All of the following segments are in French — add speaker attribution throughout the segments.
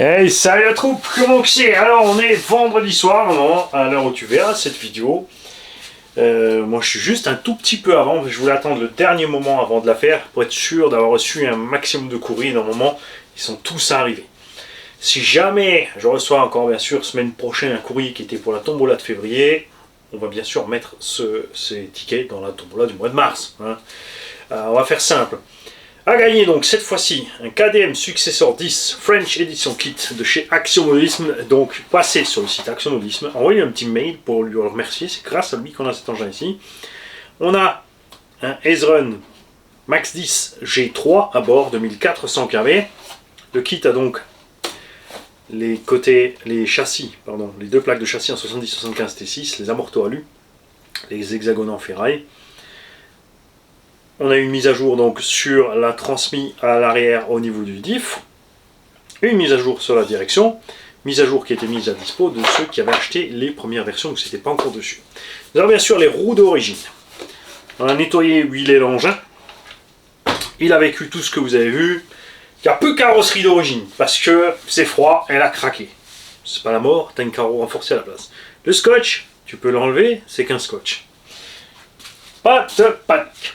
Speaker 1: Hey, salut la troupe, comment c'est? Alors, on est vendredi soir, maintenant, à l'heure où tu verras cette vidéo. Moi, je suis juste un tout petit peu avant, je voulais attendre le dernier moment avant de la faire, pour être sûr d'avoir reçu un maximum de courriers. Normalement, ils sont tous arrivés. Si jamais je reçois encore, bien sûr, semaine prochaine, un courrier qui était pour la tombola de février, on va bien sûr mettre ces tickets dans la tombola du mois de mars. Hein. On va faire simple. A gagné donc cette fois-ci un KDM Successor 10 French Edition Kit de chez Action Modélisme. Donc passez sur le site Action Modélisme, envoyez un petit mail pour lui remercier, c'est grâce à lui qu'on a cet engin ici. On a un Ace-Run Max 10 G3 à bord de 1400 kW. Le kit a donc les deux plaques de châssis en 70-75 T6, les amortos alu, les hexagonaux en ferraille. On a une mise à jour donc sur la transmise à l'arrière au niveau du diff, une mise à jour sur la direction, mise à jour qui était mise à dispo de ceux qui avaient acheté les premières versions, donc c'était pas encore dessus. Nous avons bien sûr les roues d'origine. On a nettoyé, huilé l'engin. Il a vécu tout ce que vous avez vu. Il y a peu de carrosserie d'origine parce que c'est froid, elle a craqué. C'est pas la mort, t'as une carreau renforcée à la place. Le scotch, tu peux l'enlever, c'est qu'un scotch. Pas de panique.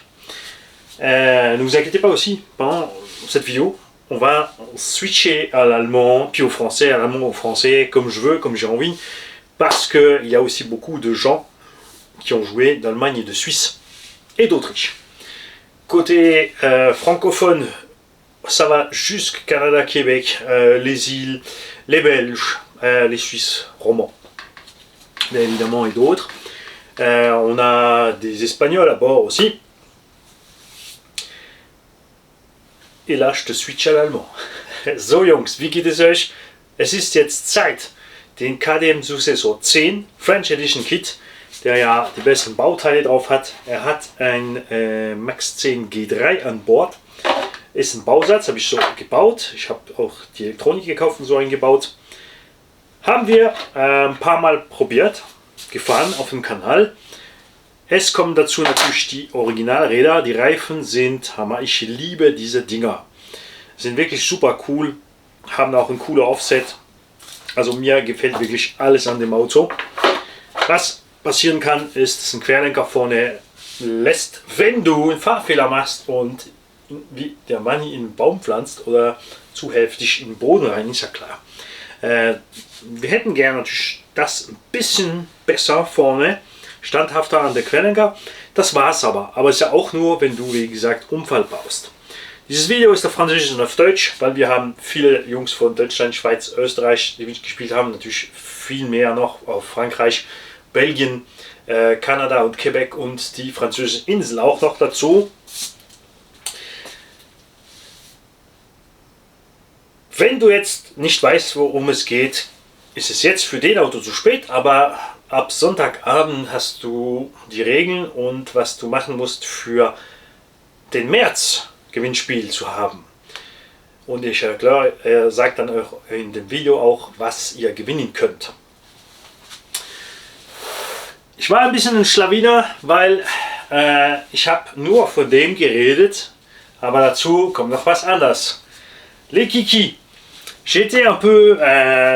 Speaker 1: Ne vous inquiétez pas aussi, pendant cette vidéo, on va switcher à l'allemand, puis au français, à l'allemand, au français, comme je veux, comme j'ai envie, parce qu'il y a aussi beaucoup de gens qui ont joué d'Allemagne et de Suisse et d'Autriche. Côté francophone, ça va jusqu'au Canada, Québec, les îles, les Belges, les Suisses romands, bien évidemment, et d'autres. On a des Espagnols à bord aussi. Et là, je te switch à l'allemand. So Jungs, wie geht es euch? Es ist jetzt Zeit, den KDM Successor 10 French Edition Kit, der ja die besseren Bauteile drauf hat. Er hat ein Max 10 G3 an Bord. Ist ein Bausatz, habe ich so gebaut. Ich habe auch die Elektronik gekauft und so eingebaut. Haben wir ein paar Mal probiert, gefahren auf dem Kanal. Es kommen dazu natürlich die Originalräder, die Reifen sind Hammer, ich liebe diese Dinger. Sind wirklich super cool, haben auch ein cooler Offset. Also mir gefällt wirklich alles an dem Auto. Was passieren kann, ist, dass ein Querlenker vorne lässt, wenn du einen Fahrfehler machst und wie der Mann in den Baum pflanzt oder zu heftig in den Boden rein, ist ja klar. Wir hätten gerne natürlich das ein bisschen besser vorne. Standhafter an der Querlenker. Das war's aber es ist ja auch nur, wenn du, wie gesagt, Unfall baust. Dieses Video ist auf Französisch und auf Deutsch, weil wir haben viele Jungs von Deutschland, Schweiz, Österreich, die mitgespielt haben, natürlich viel mehr noch auf Frankreich, Belgien, Kanada und Quebec und die französischen Inseln auch noch dazu. Wenn du jetzt nicht weißt, worum es geht, ist es jetzt für den Auto zu spät, aber ab Sonntagabend hast du die Regeln und was du machen musst für den März Gewinnspiel zu haben. Und ich erkläre, er sagt dann auch in dem Video auch, was ihr gewinnen könnt. Ich war ein bisschen ein Schlawiner, weil ich habe nur von dem geredet, aber dazu kommt noch was anderes. Les Kiki. J'ai été un peu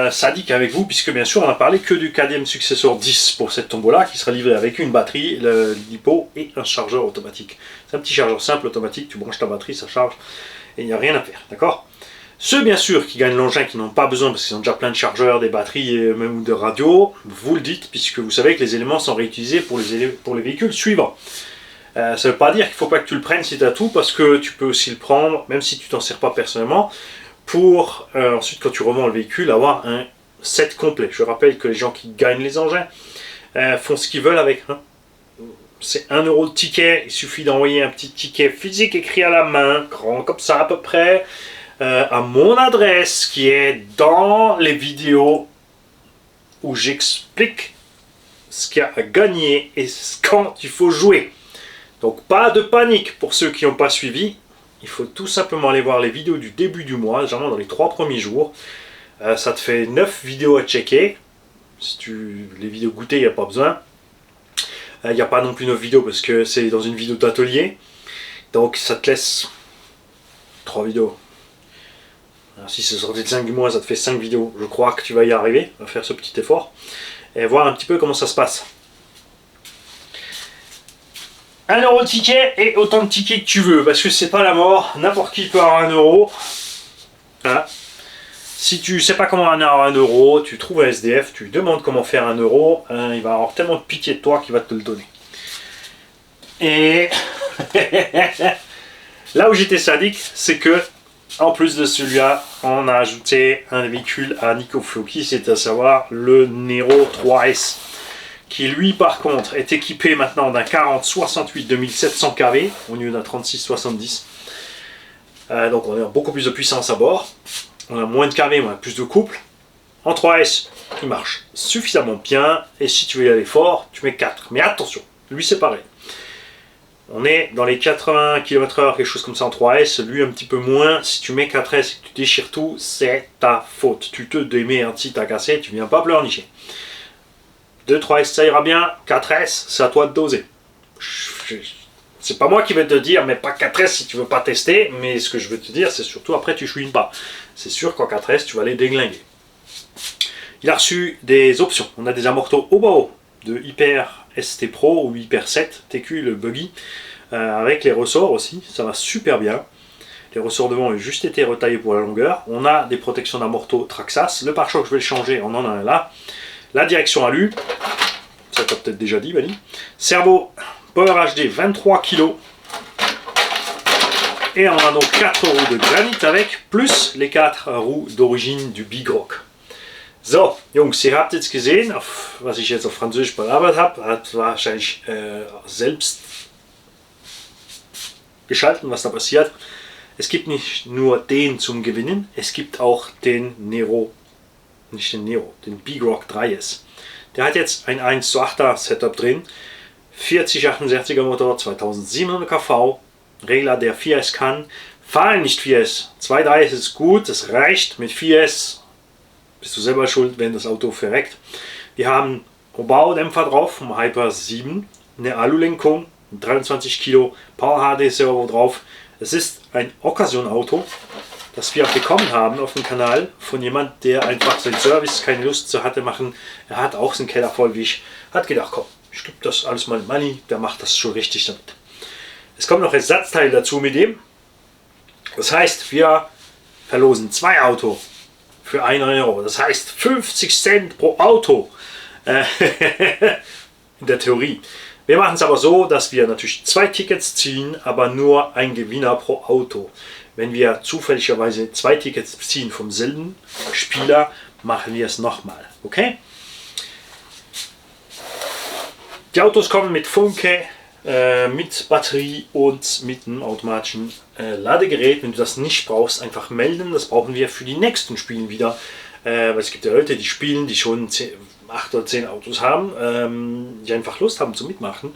Speaker 1: sadique avec vous, puisque bien sûr on n'a parlé que du KDM Successor 10 pour cette tombola qui sera livrée avec une batterie, le lipo et un chargeur automatique. C'est un petit chargeur simple automatique, tu branches ta batterie, ça charge et il n'y a rien à faire, d'accord? Ceux bien sûr qui gagnent l'engin, qui n'ont pas besoin parce qu'ils ont déjà plein de chargeurs, des batteries et même de radio, vous le dites puisque vous savez que les éléments sont réutilisés pour les véhicules suivants. Ça ne veut pas dire qu'il ne faut pas que tu le prennes si tu as tout, parce que tu peux aussi le prendre, même si tu t'en sers pas personnellement, pour ensuite quand tu revends le véhicule avoir un set complet. Je rappelle que les gens qui gagnent les engins font ce qu'ils veulent avec. Hein. C'est 1 € de ticket, il suffit d'envoyer un petit ticket physique écrit à la main, grand comme ça à peu près, à mon adresse qui est dans les vidéos où j'explique ce qu'il y a à gagner et quand il faut jouer. Donc pas de panique pour ceux qui n'ont pas suivi. Il faut tout simplement aller voir les vidéos du début du mois, généralement dans les 3 premiers jours. Ça te fait 9 vidéos à checker. Si les vidéos goûtées, il n'y a pas besoin. Il n'y a pas non plus 9 vidéos parce que c'est dans une vidéo d'atelier. Donc ça te laisse 3 vidéos. Alors, si c'est sorti le 5 du mois, ça te fait 5 vidéos. Je crois que tu vas y arriver à faire ce petit effort et voir un petit peu comment ça se passe. 1 euro le ticket et autant de tickets que tu veux parce que c'est pas la mort. N'importe qui peut avoir 1 euro. Hein. Si tu sais pas comment avoir 1 euro, tu trouves un SDF, tu lui demandes comment faire 1 euro, hein, il va avoir tellement de pitié de toi qu'il va te le donner. Et là où j'étais sadique, c'est que en plus de celui-là, on a ajouté un véhicule à Nico Floki, c'est à savoir le Nero 3S, qui lui par contre est équipé maintenant d'un 40-68 2700 kV au lieu d'un 36-70. Donc on a beaucoup plus de puissance à bord, on a moins de kV, on a plus de couple. En 3S, il marche suffisamment bien, et si tu veux y aller fort, tu mets 4. Mais attention, lui c'est pareil. On est dans les 80 km/h, quelque chose comme ça en 3S, lui un petit peu moins. Si tu mets 4S et que tu déchires tout, c'est ta faute. Tu te démerdes si t'as cassé, tu viens pas pleurnicher. 2, 3S ça ira bien, 4S c'est à toi de doser. C'est pas moi qui vais te dire, mais pas 4S si tu veux pas tester, mais ce que je veux te dire, c'est surtout après tu chouines pas. C'est sûr qu'en 4S tu vas les déglinguer. Il a reçu des options. On a des amortos au bas de Hyper ST Pro ou Hyper 7 TQ, le buggy, avec les ressorts aussi, ça va super bien. Les ressorts devant ont juste été retaillés pour la longueur. On a des protections d'amorto Traxxas. Le pare-choc, je vais le changer, on en a un là. La direction alu, ça t'a peut-être déjà dit, Bali. Servo Power HD 23 kg. Et on a donc 4 roues de granit avec, plus les 4 roues d'origine du Big Rock. So, Jungs, ihr habt jetzt gesehen, was ich jetzt auf Französisch bearbeitet habe, hat wahrscheinlich selbst geschalten, was da passiert. Es gibt nicht nur den zum Gewinnen, es gibt auch den Nero, nicht den Nero, den Big Rock 3S. Der hat jetzt ein 1:8er Setup drin, 4068er Motor, 2700 kV, Regler der 4S kann, fahren nicht 4S, 2.3S ist gut, das reicht, mit 4S bist du selber schuld, wenn das Auto verreckt. Wir haben Obao-Dämpfer drauf vom Hyper 7, eine Alulenkung, 23 Kilo Power HD Servo drauf. Es ist ein Occasion-Auto, das wir bekommen haben auf dem Kanal von jemand, der einfach seinen Service keine Lust zu hatte machen. Er hat auch seinen Keller voll wie ich. Hat gedacht, komm, ich gebe das alles mal Money, der macht das schon richtig damit. Es kommen noch Ersatzteile dazu mit dem. Das heißt, wir verlosen 2 Autos für 1 Euro. Das heißt 50 Cent pro Auto. In der Theorie. Wir machen es aber so, dass wir natürlich 2 Tickets ziehen, aber nur ein Gewinner pro Auto. Wenn wir zufälligerweise 2 Tickets ziehen vom selben Spieler, machen wir es nochmal. Okay? Die Autos kommen mit Funke, mit Batterie und mit einem automatischen Ladegerät. Wenn du das nicht brauchst, einfach melden. Das brauchen wir für die nächsten Spiele wieder. Weil es gibt ja Leute, die spielen, die schon 8 oder 10 Autos haben, die einfach Lust haben zu mitmachen.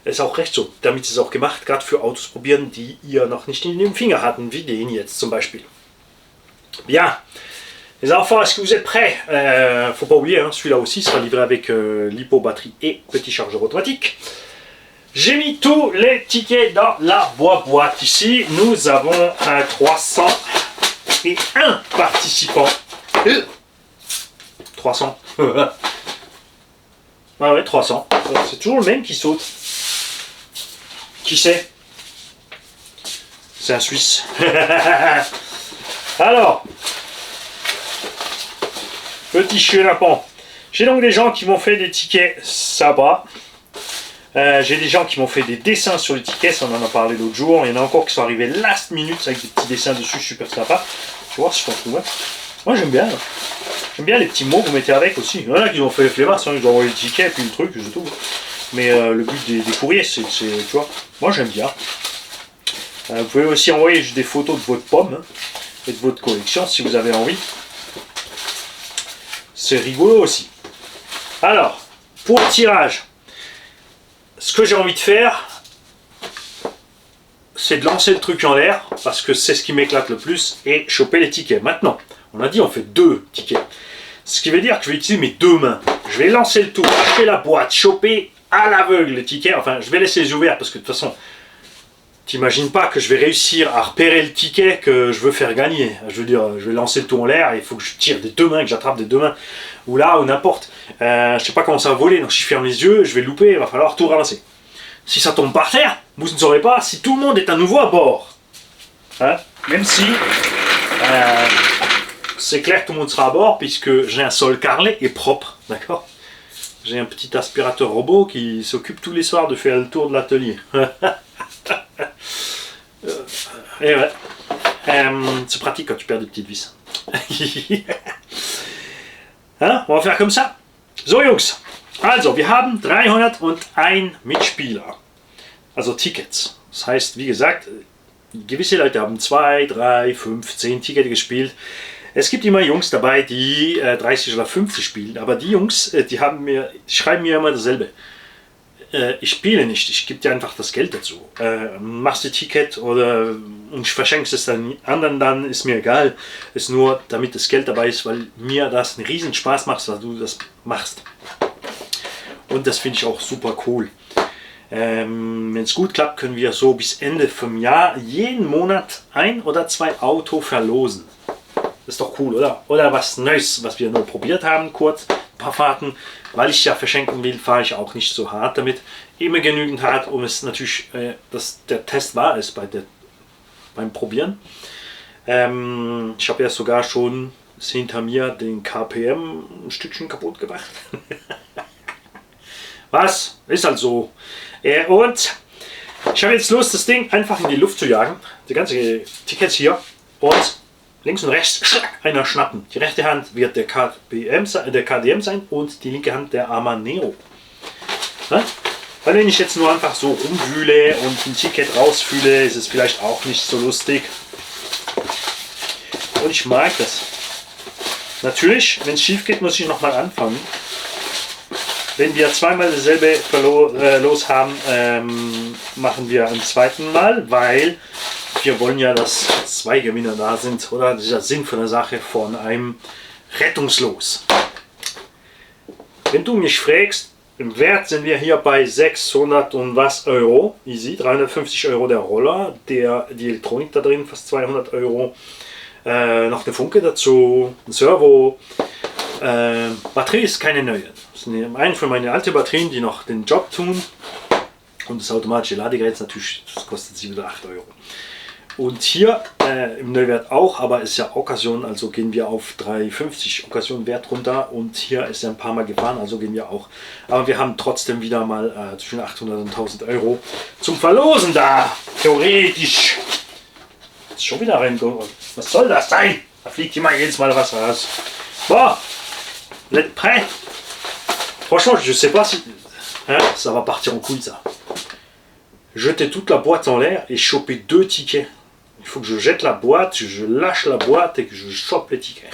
Speaker 1: Ist auch recht so. Damit ist es auch gemacht, gerade für Autos probieren, die ihr noch nicht in den Finger hatten, wie den jetzt zum Beispiel. Bien. Les enfants, est-ce que vous êtes prêts? Faut pas oublier, hein, celui-là aussi sera livré avec l'hypo batterie et petit chargeur automatique. J'ai mis tous les tickets dans la boîte ici. Nous avons 301 participants. 300. Ah ouais, 300. C'est toujours le même qui saute. Qui c'est? C'est un Suisse. Alors, petit chenapan. J'ai donc des gens qui m'ont fait des tickets sympas. J'ai des gens qui m'ont fait des dessins sur les tickets, ça on en a parlé l'autre jour. Il y en a encore qui sont arrivés last minute avec des petits dessins dessus, super sympa. Tu vois si je t'en trouve. Moi j'aime bien. J'aime bien les petits mots que vous mettez avec aussi. Il y en a qui ont fait les flemmards, hein, ils doivent envoyer le ticket et puis le truc, je trouve. Mais le but des courriers, c'est, tu vois, moi j'aime bien. Vous pouvez aussi envoyer juste des photos de votre pomme hein, et de votre collection si vous avez envie. C'est rigolo aussi. Alors, pour le tirage, ce que j'ai envie de faire, c'est de lancer le truc en l'air, parce que c'est ce qui m'éclate le plus, et choper les tickets. Maintenant, on a dit on fait 2 tickets. Ce qui veut dire que je vais utiliser mes 2 mains. Je vais lancer le tout, acheter la boîte, choper à l'aveugle les tickets. Enfin, je vais laisser les ouverts, parce que de toute façon, t'imagines pas que je vais réussir à repérer le ticket que je veux faire gagner. Je veux dire, je vais lancer le tout en l'air et il faut que je tire des deux mains, que j'attrape des deux mains, ou là, ou n'importe. Je sais pas comment ça va voler, donc si je ferme les yeux, je vais louper, il va falloir tout ramasser. Si ça tombe par terre, vous ne saurez pas si tout le monde est à nouveau à bord. Hein? Même si c'est clair que tout le monde sera à bord, puisque j'ai un sol carrelé et propre, d'accord? J'ai un petit aspirateur robot qui s'occupe tous les soirs de faire le tour de l'atelier. Et ouais. C'est pratique quand tu perds des petites vis. Hein? On va faire comme ça. So Jungs, also wir haben 301 Mitspieler, also Tickets. Das heißt, wie gesagt, gewisse Leute haben 2, 3, 5, 10 Tickets gespielt. Es gibt immer Jungs dabei, die 30 oder 50 spielen, aber die Jungs, die schreiben mir immer dasselbe. Ich spiele nicht, ich gebe dir einfach das Geld dazu. Machst du Ticket oder und verschenkst es dann anderen, dann ist mir egal. Ist nur, damit das Geld dabei ist, weil mir das einen riesen Spaß macht, dass du das machst. Und das finde ich auch super cool. Wenn es gut klappt, können wir so bis Ende vom Jahr jeden Monat 1 oder 2 Auto verlosen. Das ist doch cool, oder? Oder was Neues, was wir nur probiert haben, kurz, ein paar Fahrten. Weil ich ja verschenken will, fahre ich auch nicht so hart damit. Immer genügend hart, um es natürlich, dass der Test wahr ist beim Probieren. Ich habe ja sogar schon hinter mir den KPM ein Stückchen kaputt gemacht. Was? Ist halt so. Und ich habe jetzt Lust, das Ding einfach in die Luft zu jagen. Die ganzen Tickets hier. Und links und rechts einer schnappen. Die rechte Hand wird der KDM sein und die linke Hand der Amaneo. Ne? Weil wenn ich jetzt nur einfach so rumwühle und ein Ticket rausfühle, ist es vielleicht auch nicht so lustig. Und ich mag das. Natürlich, wenn es schief geht, muss ich nochmal anfangen. Wenn wir zweimal dasselbe Los haben, machen wir ein zweiten Mal, weil wir wollen ja, dass 2 Gewinner da sind, oder? Das ist der Sinn von der Sache von einem Rettungslos. Wenn du mich fragst, im Wert sind wir hier bei 600 und was Euro. Easy, 350 Euro der Roller, die Elektronik da drin, fast 200 Euro. Noch eine Funke dazu, ein Servo. Batterie ist keine neue. Das sind eine von meinen alten Batterien, die noch den Job tun. Und das automatische Ladegerät natürlich, das kostet 7 oder 8 Euro. Und hier im Neuwert auch, aber ist ja Occasion, also gehen wir auf 3,50 Occasion Wert runter und hier ist er ein paar Mal gefahren, also gehen wir auch. Aber wir haben trotzdem wieder mal zwischen 800 und 1000 Euro zum Verlosen da, theoretisch. Jetzt schon wieder rein. Was soll das sein? Da fliegt immer jedes Mal was raus. Bon, vous êtes prêts? Franchement, je sais pas si... Hein, ça va partir en couille ça. Jeter toute la boîte en l'air et choper 2 tickets. Il faut que je jette la boîte, je lâche la boîte et que je chope les tickets.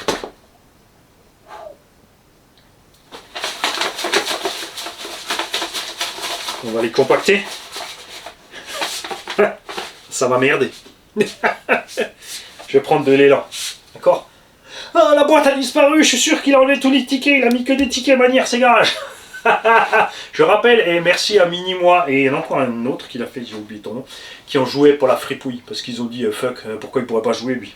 Speaker 1: On va les compacter. Ça va merder. Je vais prendre de l'élan. D'accord? Ah, la boîte a disparu, je suis sûr qu'il a enlevé tous les tickets, il a mis que des tickets manière ses garages. Je rappelle, et merci à Mini-moi, et il y en a encore un autre qui l'a fait, j'ai oublié ton nom, qui ont joué pour la fripouille, parce qu'ils ont dit fuck, pourquoi il pourrait pas jouer lui.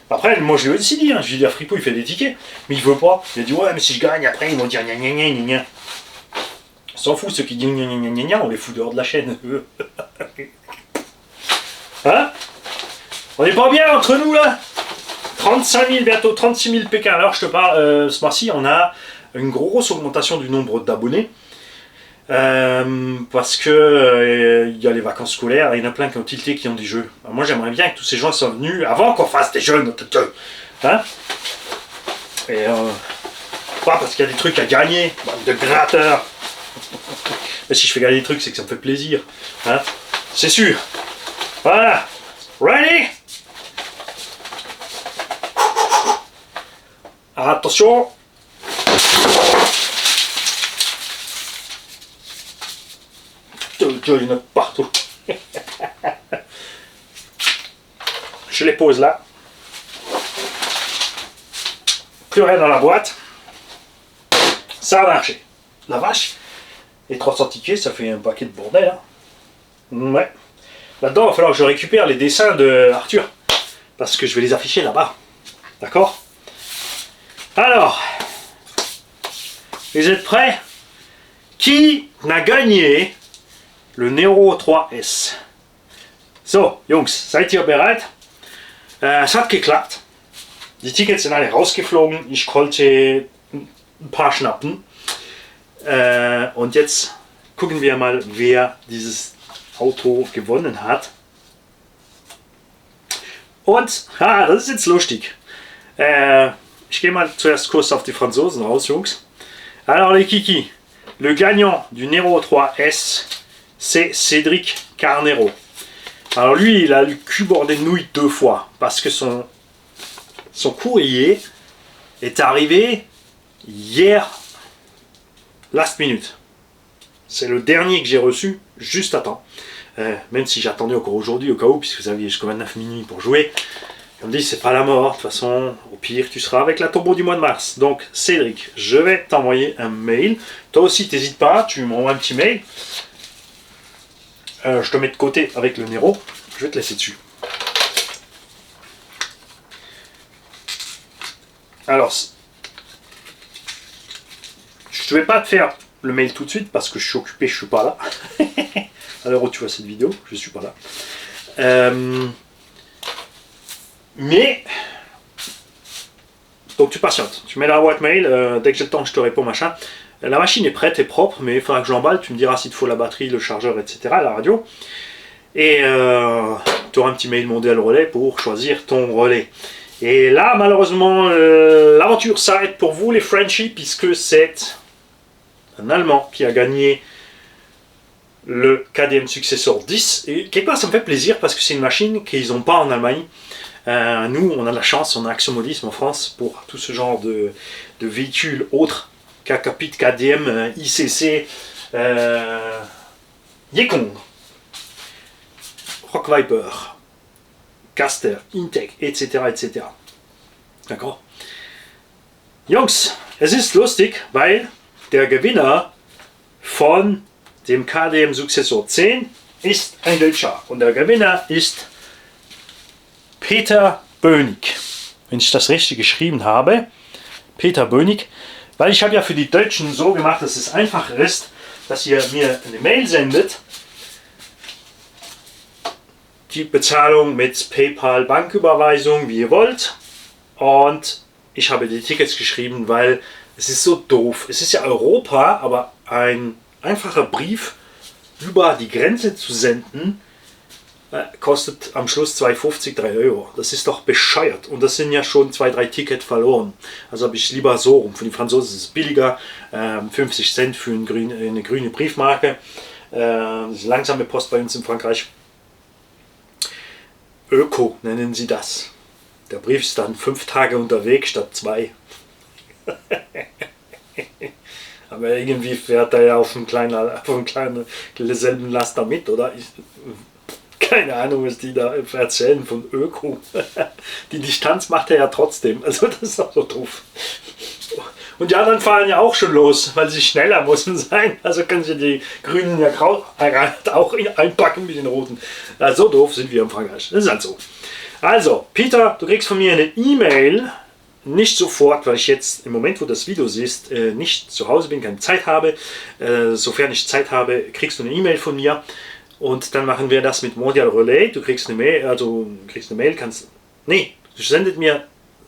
Speaker 1: Après, moi je lui ai aussi dit, hein, j'ai dit la fripouille il fait des tickets, mais il veut pas. Il a dit ouais, mais si je gagne, après ils vont dire gna gna gna gna gna. On s'en fout, ceux qui disent gna gna gna gna gna, on les fout dehors de la chaîne. Hein? On est pas bien entre nous là? 35 000, bientôt 36 000 PK. Alors je te parle, ce mois-ci on a une grosse augmentation du nombre d'abonnés. Parce que il y a les vacances scolaires et il y en a plein qui ont tilté, qui ont des jeux. Alors moi j'aimerais bien que tous ces gens soient venus avant qu'on fasse des jeux. Hein? Et pas parce qu'il y a des trucs à gagner, de gratteurs. Mais si je fais gagner des trucs, c'est que ça me fait plaisir. Hein? C'est sûr. Voilà. Ready? Attention. Il y en a partout. Je les pose là. Plus rien dans la boîte. Ça a marché. La vache. Et 300 tickets, ça fait un paquet de bordel. Hein. Ouais. là-dedans, il va falloir que je récupère les dessins de Arthur. Parce que je vais les afficher là-bas. D'accord? Alors, vous êtes prêts? Qui n'a gagné le Nero 3S? So, Jungs, seid ihr bereit? Es hat geklappt. Die Tickets sind alle rausgeflogen. Ich konnte ein paar schnappen. Und jetzt gucken wir mal, wer dieses Auto gewonnen hat. Und, das ist jetzt lustig. Ich gehe mal zuerst kurz auf die Franzosen raus, Jungs. Alors les kiki, le gagnant du Nero 3S, c'est Cédric Carnero. Alors lui, il a le cul bordé de nouilles 2 fois, parce que son courrier est arrivé hier, last minute. C'est le dernier que j'ai reçu, juste à temps. Même si j'attendais encore aujourd'hui au cas où, puisque vous aviez jusqu'au 29 minuit pour jouer. On me dit, c'est pas la mort, de toute façon, au pire, tu seras avec la tombeau du mois de mars. Donc, Cédric, je vais t'envoyer un mail. Toi aussi, t'hésites pas, tu m'envoies un petit mail. Je te mets de côté avec le Nero. Je vais te laisser dessus. Alors, je ne vais pas te faire le mail tout de suite parce que je suis occupé, je suis pas là. À l'heure où tu vois cette vidéo, je suis pas là. Mais, donc tu patientes, tu mets la boîte mail, dès que j'ai le temps je te réponds machin. La machine est prête et propre, mais il faudra que je l'emballe, tu me diras s'il te faut la batterie, le chargeur, etc., la radio. Et tu auras un petit mail mondial relais pour choisir ton relais. Et là, malheureusement, l'aventure s'arrête pour vous les Frenchies, puisque c'est un Allemand qui a gagné le KDM Successor 10. Et quelque part, ça me fait plaisir parce que c'est une machine qu'ils n'ont pas en Allemagne. Nous, on a de la chance, on a Action Modisme en France pour tout ce genre de véhicules autres qu'Acapit, KDM, ICC, Yekong, Rock Viper, Caster, Intec, etc. etc. D'accord? Jungs, es ist lustig, weil der Gewinner von dem KDM Successor 10 ist ein Deutscher und der Gewinner ist Peter Bönig, wenn ich das richtig geschrieben habe, Peter Bönig, weil ich habe ja für die Deutschen so gemacht, dass es einfacher ist, dass ihr mir eine Mail sendet, die Bezahlung mit PayPal, Banküberweisung, wie ihr wollt, und ich habe die Tickets geschrieben, weil es ist so doof. Es ist ja Europa, aber ein einfacher Brief über die Grenze zu senden, kostet am Schluss 2,50, 3 Euro. Das ist doch bescheuert. Und das sind ja schon 2, 3 Tickets verloren. Also habe ich lieber so rum. Für die Franzosen ist es billiger. 50 Cent für eine grüne Briefmarke. Das ist langsame Post bei uns in Frankreich. Öko nennen sie das. Der Brief ist dann 5 Tage unterwegs statt 2. Aber irgendwie fährt er ja auf einem kleinen selben Laster mit, oder? Keine Ahnung, was die da erzählen von Öko. Die Distanz macht er ja trotzdem. Also das ist doch so doof. Und die anderen fahren ja auch schon los, weil sie schneller müssen sein. Also können sie die Grünen ja auch einpacken mit den Roten. Also so doof sind wir in Frankreich. Das ist halt so. Also, Peter, du kriegst von mir eine E-Mail. Nicht sofort, weil ich jetzt im Moment, wo du das Video siehst, nicht zu Hause bin, keine Zeit habe. Sofern ich Zeit habe, kriegst du eine E-Mail von mir. Und dann machen wir das mit Mondial Relais. Du kriegst eine Mail, du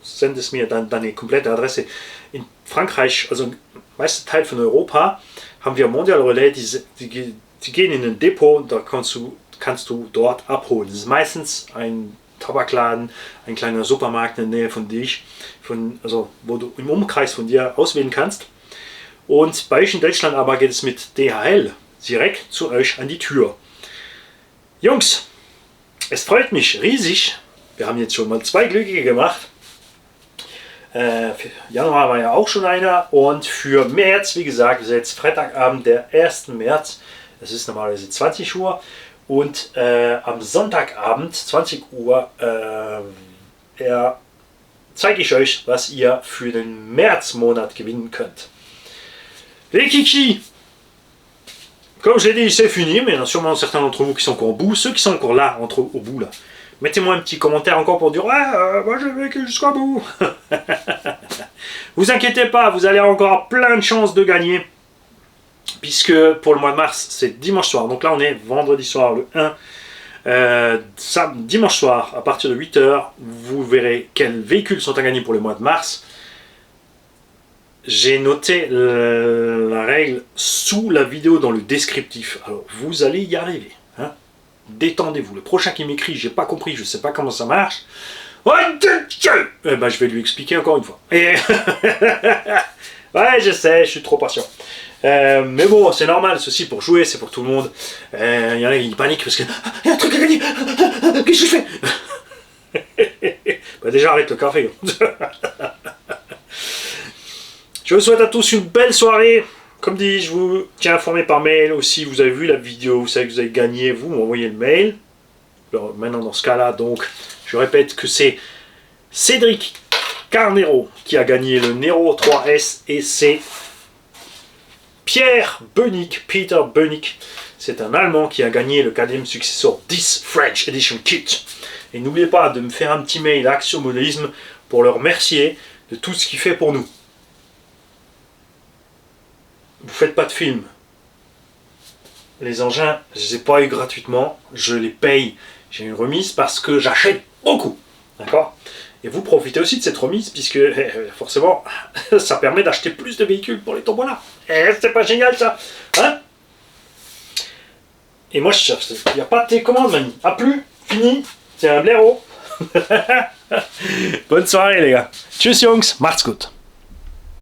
Speaker 1: sendest mir dann deine komplette Adresse. In Frankreich, also im meisten Teil von Europa, haben wir Mondial Relais, die gehen in ein Depot und da kannst du dort abholen. Das ist meistens ein Tabakladen, ein kleiner Supermarkt in der Nähe von dir, wo du im Umkreis von dir auswählen kannst. Und bei euch in Deutschland aber geht es mit DHL direkt zu euch an die Tür. Jungs, es freut mich riesig. Wir haben jetzt schon mal 2 Glückliche gemacht. Januar war ja auch schon einer. Und für März, wie gesagt, ist jetzt Freitagabend, der 1. März. Es ist normalerweise 20 Uhr. Und am Sonntagabend, 20 Uhr, zeige ich euch, was ihr für den Märzmonat gewinnen könnt. Hey Kiki! Comme je l'ai dit, c'est fini, mais il y en a sûrement certains d'entre vous qui sont encore au bout. Ceux qui sont encore là, au bout là, mettez-moi un petit commentaire encore pour dire « Ouais, moi j'ai vécu jusqu'au bout !» Vous inquiétez pas, vous allez encore avoir plein de chances de gagner. Puisque pour le mois de mars, c'est dimanche soir. Donc là, on est vendredi soir, le 1. Dimanche soir, à partir de 8h, vous verrez quels véhicules sont à gagner pour le mois de mars. J'ai noté la règle sous la vidéo dans le descriptif. Alors, vous allez y arriver. Hein. Détendez-vous. Le prochain qui m'écrit, j'ai pas compris, je sais pas comment ça marche. Eh ben, je vais lui expliquer encore une fois. Et ouais, je sais, je suis trop patient. Mais bon, c'est normal, ceci pour jouer, c'est pour tout le monde. Il y en a qui paniquent parce que il y a un truc à gagner. Qu'est-ce que je fais? Bah déjà, arrête le café. Je vous souhaite à tous une belle soirée. Comme dit, je vous tiens informé par mail aussi. Vous avez vu la vidéo, vous savez que vous avez gagné, vous m'envoyez le mail. Alors, maintenant, dans ce cas-là, donc, je répète que c'est Cédric Carnero qui a gagné le Nero 3S et c'est Pierre Benick, Peter Benick. C'est un Allemand qui a gagné le KTM Successor 10 French Edition Kit. Et n'oubliez pas de me faire un petit mail à Action Modélisme pour le remercier de tout ce qu'il fait pour nous. Vous faites pas de film. Les engins, je ne les ai pas eu gratuitement, je les paye. J'ai une remise parce que j'achète beaucoup. D'accord? Et vous profitez aussi de cette remise puisque forcément ça permet d'acheter plus de véhicules pour les tombolas. Et c'est pas génial ça, hein? Et moi je cherche, il n'y a pas de télécommande, mamie. A plus, fini, c'est un blaireau. Bonne soirée les gars. Tschüss Jungs, macht's gut.